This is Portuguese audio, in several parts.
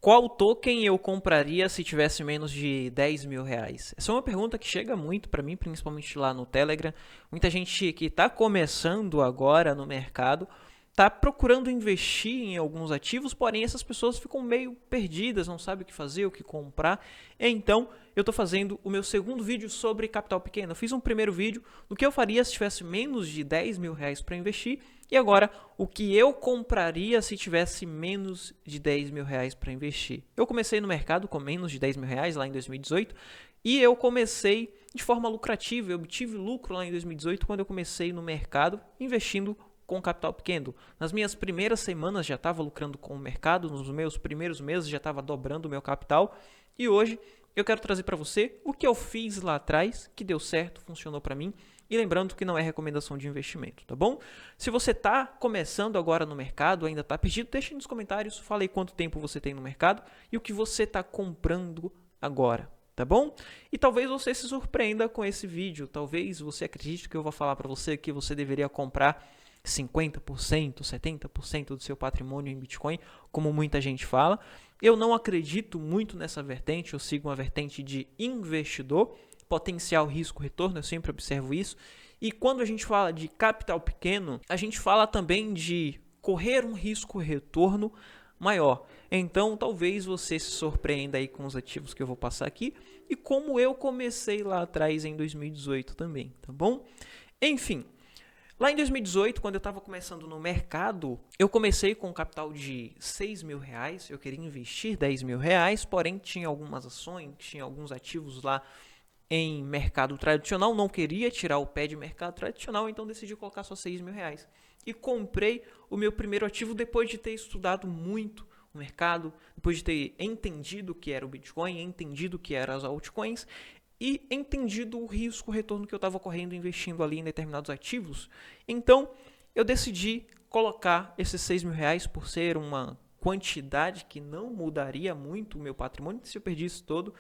Qual token eu compraria se tivesse menos de 10 mil reais? Essa é uma pergunta que chega muito para mim, principalmente lá no Telegram. Muita gente que está começando agora no mercado está procurando investir em alguns ativos, porém essas pessoas ficam meio perdidas, não sabem o que fazer, o que comprar. Então eu estou fazendo o meu segundo vídeo sobre capital pequeno. Eu fiz um primeiro vídeo do que eu faria se tivesse menos de 10 mil reais para investir. E agora, o que eu compraria se tivesse menos de 10 mil reais para investir? Eu comecei no mercado com menos de 10 mil reais lá em 2018 e eu comecei de forma lucrativa. Eu obtive lucro lá em 2018 quando eu comecei no mercado investindo com capital pequeno. Nas minhas primeiras semanas já estava lucrando com o mercado, nos meus primeiros meses já estava dobrando o meu capital e hoje eu quero trazer para você o que eu fiz lá atrás, que deu certo, funcionou para mim. E lembrando que não é recomendação de investimento, tá bom? Se você está começando agora no mercado, ainda está perdido, deixe nos comentários, fale aí quanto tempo você tem no mercado e o que você está comprando agora, tá bom? E talvez você se surpreenda com esse vídeo, talvez você acredite que eu vou falar para você que você deveria comprar 50%, 70% do seu patrimônio em Bitcoin, como muita gente fala. Eu não acredito muito nessa vertente, eu sigo uma vertente de investidor, potencial risco-retorno, eu sempre observo isso. E quando a gente fala de capital pequeno, a gente fala também de correr um risco-retorno maior. Então, talvez você se surpreenda aí com os ativos que eu vou passar aqui e como eu comecei lá atrás em 2018 também, tá bom? Enfim, lá em 2018, quando eu estava começando no mercado, eu comecei com um capital de 6 mil reais, eu queria investir 10 mil reais, porém tinha algumas ações, tinha alguns ativos lá em mercado tradicional, não queria tirar o pé de mercado tradicional, então decidi colocar só 6 mil reais. E comprei o meu primeiro ativo depois de ter estudado muito o mercado, depois de ter entendido o que era o Bitcoin, entendido o que eram as altcoins e entendido o risco-retorno que eu estava correndo investindo ali em determinados ativos. Então eu decidi colocar esses 6 mil reais por ser uma quantidade que não mudaria muito o meu patrimônio se eu perdisse todo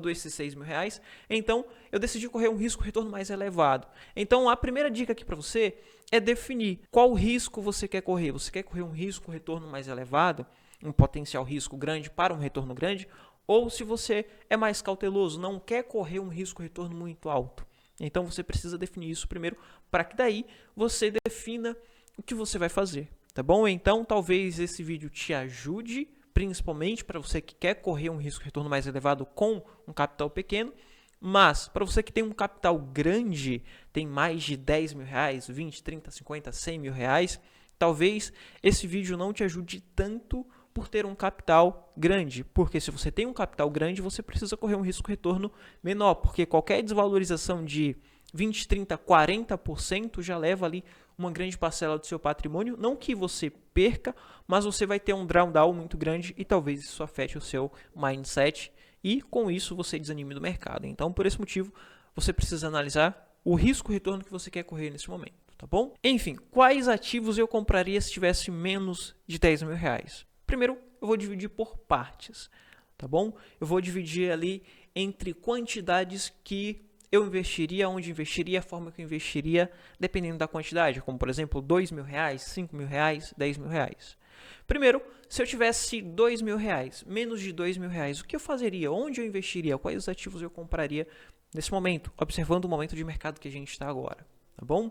esses 6 mil reais. Então eu decidi correr um risco-retorno mais elevado. Então a primeira dica aqui para você é definir qual risco você quer correr. Você quer correr um risco-retorno mais elevado, um potencial risco grande para um retorno grande, ou se você é mais cauteloso, não quer correr um risco-retorno muito alto. Então você precisa definir isso primeiro para que daí você defina o que você vai fazer. Tá bom? Então talvez esse vídeo te ajude, principalmente para você que quer correr um risco-retorno mais elevado com um capital pequeno. Mas para você que tem um capital grande, tem mais de 10 mil reais, 20, 30, 50, 100 mil reais, talvez esse vídeo não te ajude tanto por ter um capital grande. Porque se você tem um capital grande, você precisa correr um risco-retorno menor. Porque qualquer desvalorização de 20, 30, 40% já leva ali uma grande parcela do seu patrimônio. Não que você perca, mas você vai ter um drawdown muito grande e talvez isso afete o seu mindset e com isso você desanime do mercado. Então, por esse motivo, você precisa analisar o risco-retorno que você quer correr nesse momento, tá bom? Enfim, quais ativos eu compraria se tivesse menos de 10 mil reais? Primeiro, eu vou dividir por partes, tá bom? Eu vou dividir ali entre quantidades que eu investiria, onde investiria, a forma que eu investiria, dependendo da quantidade, como por exemplo 2 mil reais, 5 mil reais, 10 mil reais. Primeiro, se eu tivesse 2 mil reais, menos de 2 mil reais, o que eu fazeria? Onde eu investiria? Quais os ativos eu compraria nesse momento, observando o momento de mercado que a gente está agora, tá bom?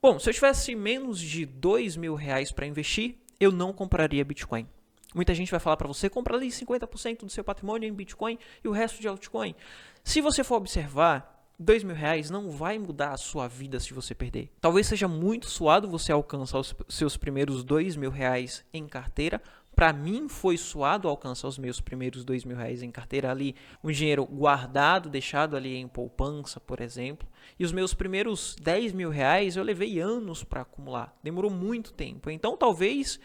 Bom, se eu tivesse menos de 2 mil reais para investir, eu não compraria Bitcoin. Muita gente vai falar para você, compra ali 50% do seu patrimônio em Bitcoin e o resto de altcoin. Se você for observar, 2 mil reais não vai mudar a sua vida se você perder. Talvez seja muito suado você alcançar os seus primeiros 2 mil reais em carteira. Para mim foi suado alcançar os meus primeiros 2 mil reais em carteira ali, um dinheiro guardado, deixado ali em poupança, por exemplo. E os meus primeiros 10 mil reais eu levei anos para acumular, demorou muito tempo. Então talvez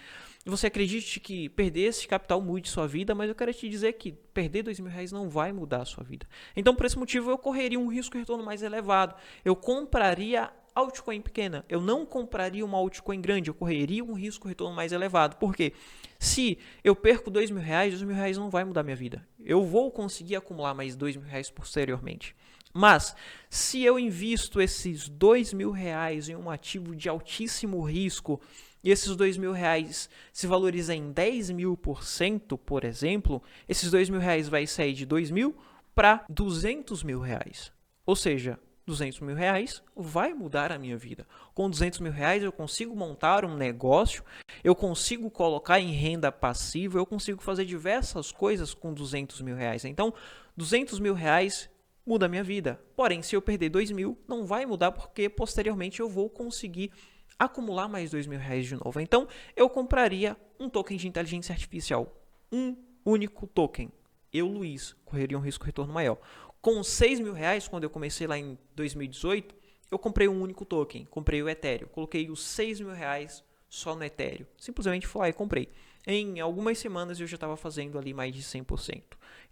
você acredite que perder esse capital mude sua vida, mas eu quero te dizer que perder 2 mil reais não vai mudar a sua vida. Então, por esse motivo, eu correria um risco-retorno mais elevado. Eu compraria altcoin pequena. Eu não compraria uma altcoin grande. Eu correria um risco-retorno mais elevado. Por quê? Se eu perco 2 mil reais não vai mudar minha vida. Eu vou conseguir acumular mais 2 mil reais posteriormente. Mas, se eu invisto esses 2 mil reais em um ativo de altíssimo risco, e esses R$ 2.000 se valoriza em 10.000%, por exemplo, esses R$ 2.000 vai sair de 2.000 para R$ 200.000. Ou seja, R$ 200.000 vai mudar a minha vida. Com R$ 200.000 eu consigo montar um negócio, eu consigo colocar em renda passiva, eu consigo fazer diversas coisas com R$ 200.000. Então, R$ 200.000 muda a minha vida. Porém, se eu perder 2.000, não vai mudar porque posteriormente eu vou conseguir acumular mais R$ 2.000 de novo. Então, eu compraria um token de inteligência artificial. Um único token. Eu, Luiz, correria um risco-retorno maior. Com R$ 6.000, quando eu comecei lá em 2018, eu comprei um único token. Comprei o Ethereum. Coloquei os R$ 6.000 só no Ethereum. Simplesmente fui lá e comprei. Em algumas semanas eu já estava fazendo ali mais de 100%.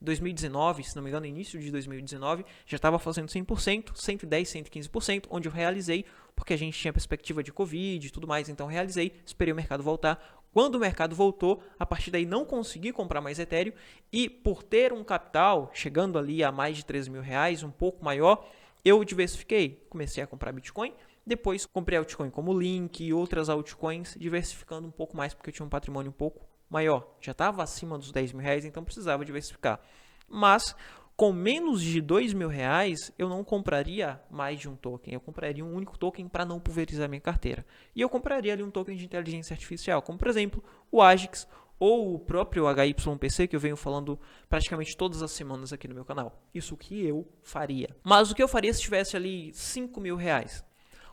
Em 2019, se não me engano, no início de 2019, já estava fazendo 100%, 110%, 115%, onde eu realizei, porque a gente tinha perspectiva de Covid e tudo mais, então realizei, esperei o mercado voltar. Quando o mercado voltou, a partir daí não consegui comprar mais Ethereum e por ter um capital chegando ali a mais de R$ 3.000, um pouco maior, eu diversifiquei. Comecei a comprar Bitcoin, depois comprei altcoin como Link e outras altcoins, diversificando um pouco mais porque eu tinha um patrimônio um pouco maior. Já estava acima dos R$ 10.000, então precisava diversificar. Mas com menos de R$ 2.000, eu não compraria mais de um token. Eu compraria um único token para não pulverizar minha carteira. E eu compraria ali um token de inteligência artificial, como por exemplo o AGIX ou o próprio HYPC, que eu venho falando praticamente todas as semanas aqui no meu canal. Isso que eu faria. Mas o que eu faria se tivesse ali R$ 5.000?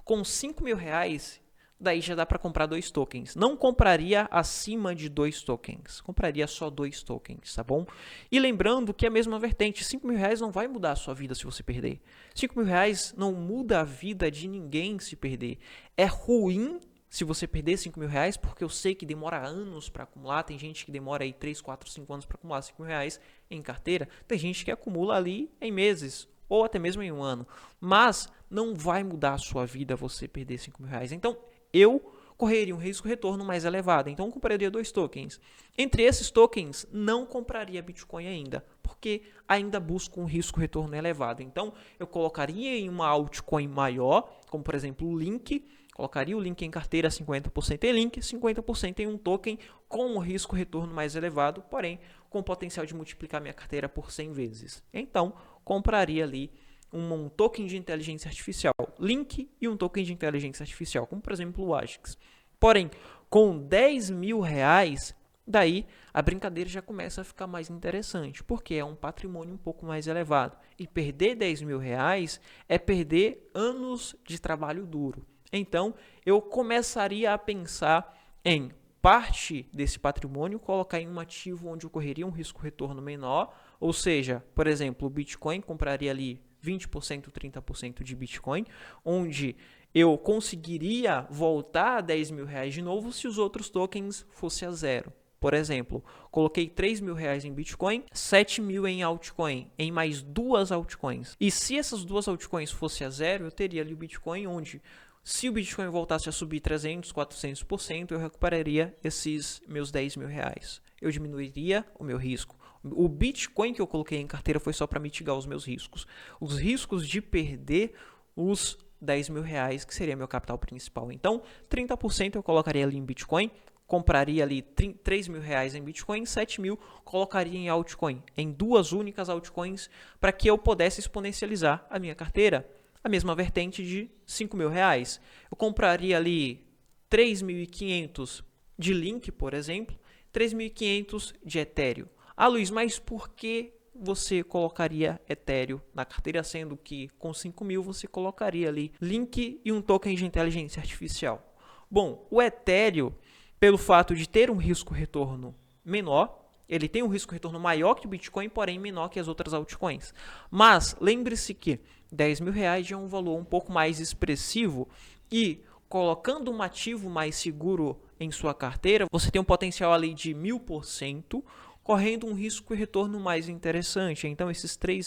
Com R$ 5.000, daí já dá para comprar 2 tokens. Não compraria acima de 2 tokens. Compraria só 2 tokens, tá bom? E lembrando que é a mesma vertente. R$ 5.000 não vai mudar a sua vida se você perder. R$ 5.000 não muda a vida de ninguém se perder. É ruim se você perder R$ 5.000, porque eu sei que demora anos para acumular. Tem gente que demora aí 3, 4, 5 anos para acumular R$ 5.000 em carteira. Tem gente que acumula ali em meses ou até mesmo em um ano. Mas não vai mudar a sua vida você perder R$ 5.000. Então, eu correria um risco-retorno mais elevado. Então, eu compraria 2 tokens. Entre esses tokens, não compraria Bitcoin ainda, porque ainda busco um risco-retorno elevado. Então, eu colocaria em uma altcoin maior, como por exemplo o Link. Colocaria o Link em carteira 50% em Link, 50% em um token com um risco-retorno mais elevado, porém com o potencial de multiplicar minha carteira por 100 vezes. Então, compraria ali um token de inteligência artificial, Link e um token de inteligência artificial, como por exemplo o AGIX. Porém, com R$ 10.000, daí a brincadeira já começa a ficar mais interessante, porque é um patrimônio um pouco mais elevado. E perder R$ 10.000 é perder anos de trabalho duro. Então, eu começaria a pensar em parte desse patrimônio colocar em um ativo onde ocorreria um risco-retorno menor, ou seja, por exemplo, o Bitcoin, compraria ali 20%, 30% de Bitcoin, onde eu conseguiria voltar a R$ 10.000 de novo se os outros tokens fossem a zero. Por exemplo, coloquei R$ 3.000 em Bitcoin, 7.000 em altcoin, em mais 2 altcoins. E se essas 2 altcoins fossem a zero, eu teria ali o Bitcoin onde, se o Bitcoin voltasse a subir 300%, 400%, eu recuperaria esses meus R$ 10.000. Eu diminuiria o meu risco. O Bitcoin que eu coloquei em carteira foi só para mitigar os meus riscos. Os riscos de perder os R$ 10.000, que seria meu capital principal. Então, 30% eu colocaria ali em Bitcoin, compraria ali R$ 3.000 em Bitcoin, 7.000 colocaria em altcoin, em 2 únicas altcoins, para que eu pudesse exponencializar a minha carteira. A mesma vertente de R$ 5.000. Eu compraria ali 3.500 de Link, por exemplo, 3.500 de Ethereum. Ah, Luiz, mas por que você colocaria Ethereum na carteira, sendo que com 5.000 você colocaria ali Link e um token de inteligência artificial? Bom, o Ethereum, pelo fato de ter um risco-retorno menor, ele tem um risco-retorno maior que o Bitcoin, porém menor que as outras altcoins. Mas lembre-se que R$ 10.000 já é um valor um pouco mais expressivo e colocando um ativo mais seguro em sua carteira, você tem um potencial ali de 1.000%, correndo um risco e retorno mais interessante. Então, esses R$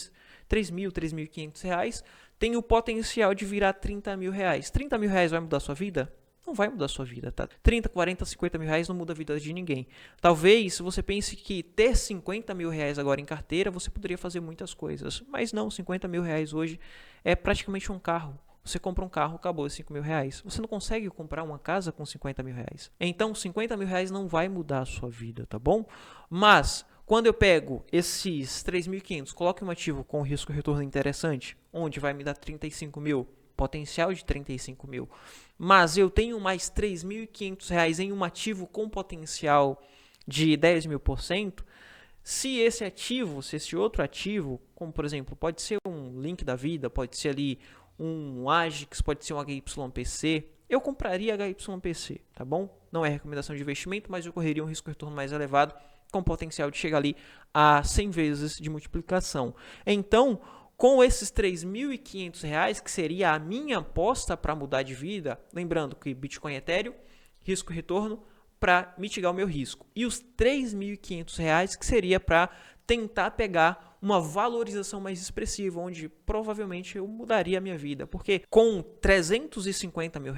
3.000, R$ 3.500 tem o potencial de virar R$ 30.000. R$ 30.000 vai mudar a sua vida? Não vai mudar a sua vida, tá? 30, 40, 50 mil reais não muda a vida de ninguém. Talvez você pense que ter 50 mil reais agora em carteira, você poderia fazer muitas coisas. Mas não, 50 mil reais hoje é praticamente um carro. Você compra um carro, acabou, R$ 5.000. Você não consegue comprar uma casa com R$ 50.000. Então, R$ 50.000 não vai mudar a sua vida, tá bom? Mas, quando eu pego esses 3.500, coloco em um ativo com risco e retorno interessante, onde vai me dar 35 mil, potencial de 35 mil, mas eu tenho mais R$ 3.500 em um ativo com potencial de 10.000%, se esse outro ativo, como por exemplo, pode ser um Link da vida, pode ser ali um Agix, pode ser um HYPC, eu compraria HYPC, tá bom? Não é recomendação de investimento, mas eu correria um risco retorno mais elevado, com potencial de chegar ali a 100 vezes de multiplicação. Então, com esses R$ 3.500, que seria a minha aposta para mudar de vida, lembrando que Bitcoin e Ethereum, risco e retorno, para mitigar o meu risco. E os R$ 3.500 que seria para tentar pegar uma valorização mais expressiva, onde provavelmente eu mudaria a minha vida. Porque com R$ 350 mil,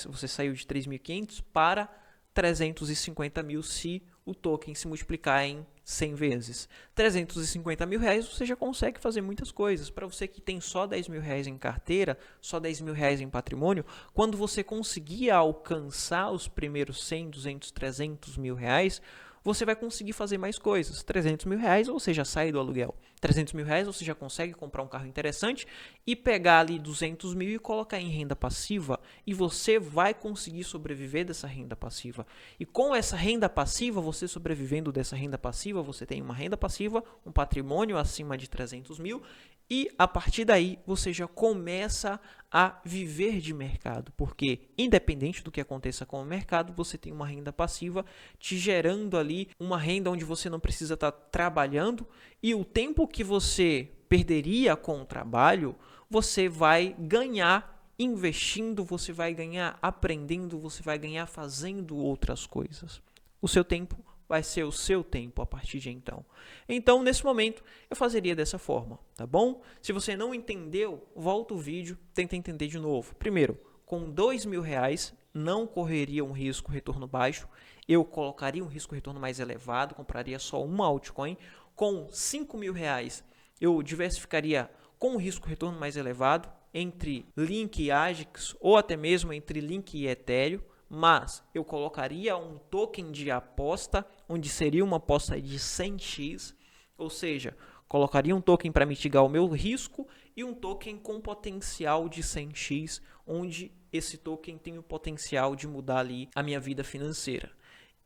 você saiu de 3.500 para 350 mil se o token se multiplicar em 100 vezes. 350 mil reais você já consegue fazer muitas coisas. Para você que tem só 10 mil reais em carteira, só 10 mil reais em patrimônio, quando você conseguir alcançar os primeiros 100, 200, 300 mil reais, você vai conseguir fazer mais coisas. 300 mil reais você já sai do aluguel. 300 mil reais você já consegue comprar um carro interessante e pegar ali 200 mil e colocar em renda passiva, e você vai conseguir sobreviver dessa renda passiva. E com essa renda passiva, você sobrevivendo dessa renda passiva, você tem uma renda passiva, um patrimônio acima de 300 mil, e a partir daí você já começa a viver de mercado, porque independente do que aconteça com o mercado, você tem uma renda passiva te gerando ali uma renda onde você não precisa estar trabalhando, e o tempo que você perderia com o trabalho, você vai ganhar investindo, você vai ganhar aprendendo, você vai ganhar fazendo outras coisas. O seu tempo vai ser o seu tempo a partir de então. Então, nesse momento, eu fazeria dessa forma, tá bom? Se você não entendeu, volta o vídeo, tenta entender de novo. Primeiro, com R$ 2.000, não correria um risco retorno baixo, eu colocaria um risco retorno mais elevado, compraria só uma altcoin. Com R$ 5.000, eu diversificaria com um risco retorno mais elevado, entre Link e Agix, ou até mesmo entre Link e Ethereum, mas eu colocaria um token de aposta, onde seria uma aposta de 100x, ou seja, colocaria um token para mitigar o meu risco e um token com potencial de 100x, onde esse token tem o potencial de mudar ali a minha vida financeira.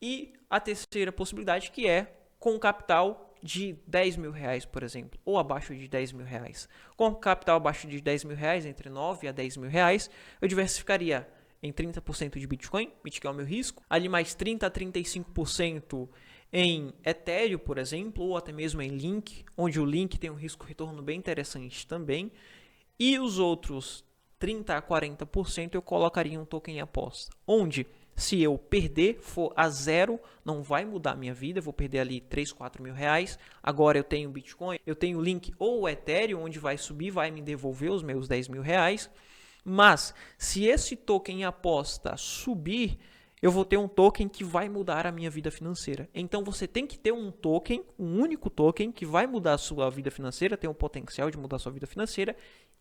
E a terceira possibilidade, que é com capital de R$ 10.000, por exemplo, ou abaixo de R$ 10.000. Com capital abaixo de R$ 10.000, entre 9 a R$ 10.000, eu diversificaria em 30% de Bitcoin, mitigar o meu risco, ali mais 30 a 35% em Ethereum, por exemplo, ou até mesmo em Link, onde o Link tem um risco-retorno bem interessante também, e os outros 30 a 40% eu colocaria em um token em aposta, onde se eu perder, for a zero, não vai mudar a minha vida, eu vou perder ali 3, 4 mil reais. Agora eu tenho Bitcoin, eu tenho Link ou Ethereum, onde vai subir, vai me devolver os meus 10 mil reais. Mas se esse token em aposta subir, eu vou ter um token que vai mudar a minha vida financeira. Então você tem que ter um token, um único token que vai mudar a sua vida financeira, tem o potencial de mudar a sua vida financeira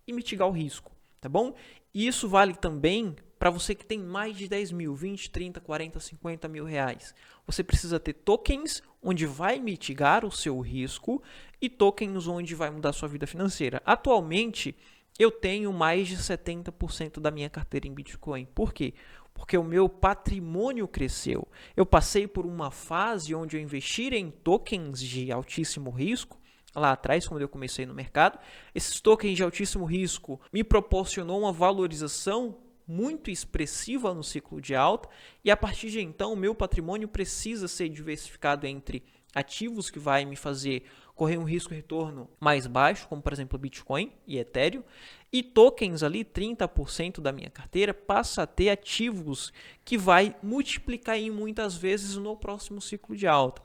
e mitigar o risco, tá bom? E isso vale também para você que tem mais de 10 mil, 20, 30, 40, 50 mil reais. Você precisa ter tokens onde vai mitigar o seu risco e tokens onde vai mudar a sua vida financeira. Atualmente, eu tenho mais de 70% da minha carteira em Bitcoin. Por quê? Porque o meu patrimônio cresceu. Eu passei por uma fase onde eu investi em tokens de altíssimo risco, lá atrás, quando eu comecei no mercado. Esses tokens de altíssimo risco me proporcionou uma valorização muito expressiva no ciclo de alta, e a partir de então o meu patrimônio precisa ser diversificado entre ativos que vai me fazer correr um risco retorno mais baixo, como por exemplo Bitcoin e Ethereum, e tokens ali, 30% da minha carteira passa a ter ativos que vai multiplicar em muitas vezes no próximo ciclo de alta.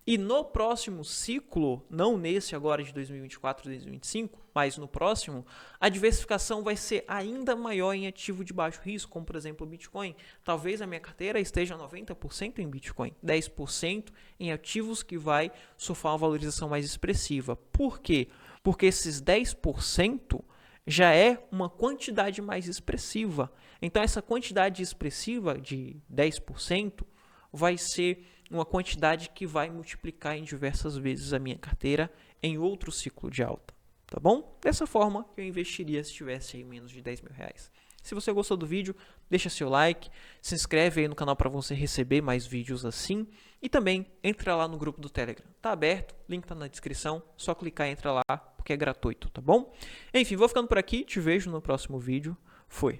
E no próximo ciclo, não nesse agora de 2024, 2025, mas no próximo, a diversificação vai ser ainda maior em ativo de baixo risco, como por exemplo o Bitcoin. Talvez a minha carteira esteja 90% em Bitcoin, 10% em ativos que vai surfar uma valorização mais expressiva. Por quê? Porque esses 10% já é uma quantidade mais expressiva. Então, essa quantidade expressiva de 10% vai ser uma quantidade que vai multiplicar em diversas vezes a minha carteira em outro ciclo de alta. Tá bom? Dessa forma que eu investiria se tivesse aí menos de 10 mil reais. Se você gostou do vídeo, deixa seu like, se inscreve aí no canal para você receber mais vídeos assim e também entra lá no grupo do Telegram. Tá aberto, link tá na descrição, só clicar e entra lá porque é gratuito, tá bom? Enfim, vou ficando por aqui, te vejo no próximo vídeo. Fui!